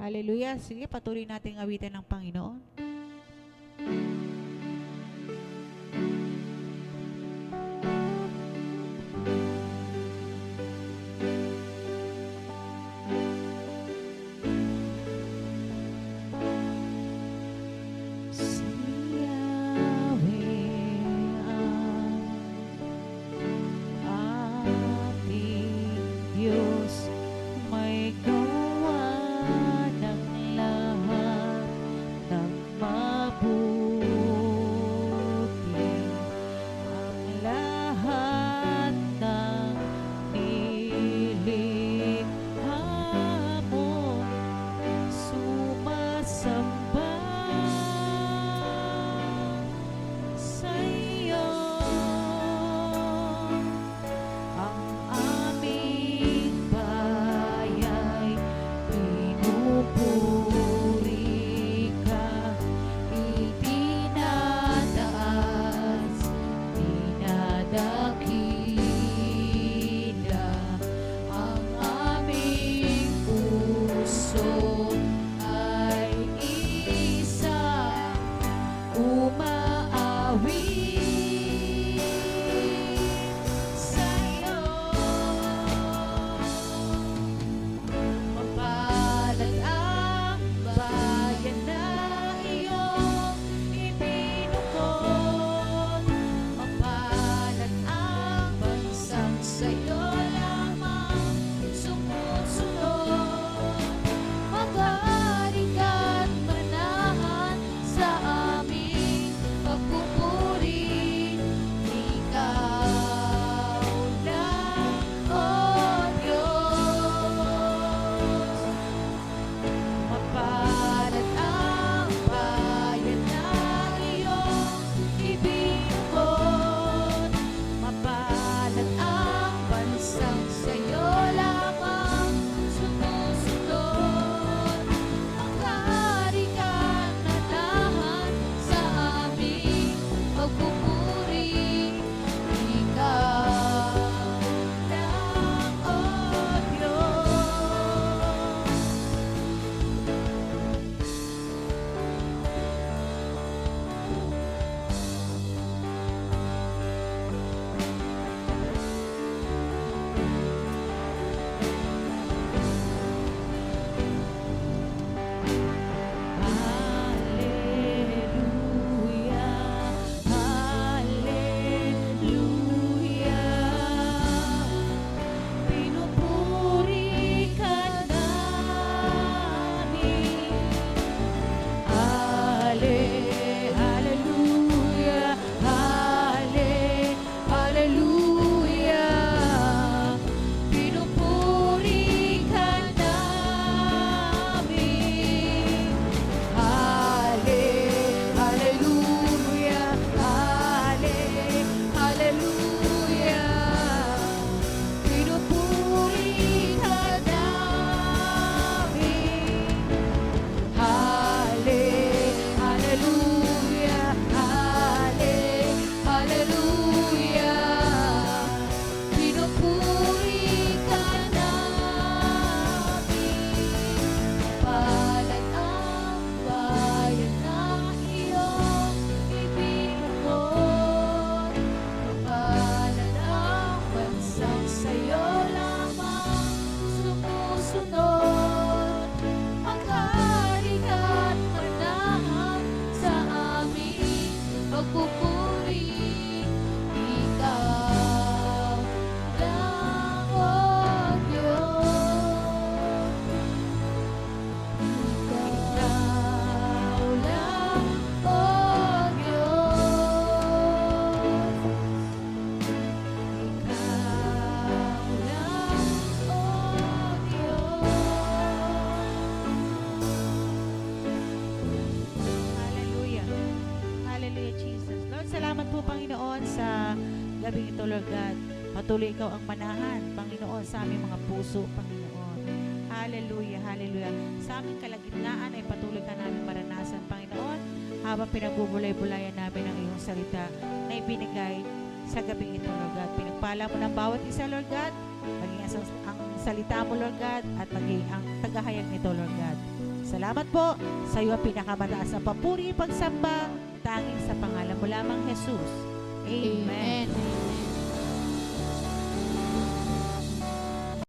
Hallelujah. Sige, patuloy nating awitin ng Panginoon. Gabing ito, Lord God, patuloy ikaw ang manahan, Panginoon, sa aming mga puso, Panginoon. Hallelujah, hallelujah. Sa aming kalagitnaan ay patuloy ka namin maranasan, Panginoon, habang pinagbubulay-bulayan namin ang iyong salita na ibinigay sa gabing ito, Lord God. Pinagpala mo ng bawat isa, Lord God, maging ang salita mo, Lord God, at maging ang tagahayag nito, Lord God. Salamat po sa iyo ang pinakamataas na papuri pagsamba tanging sa pangalan mo lamang, Jesus. Amen. Amen. Amen.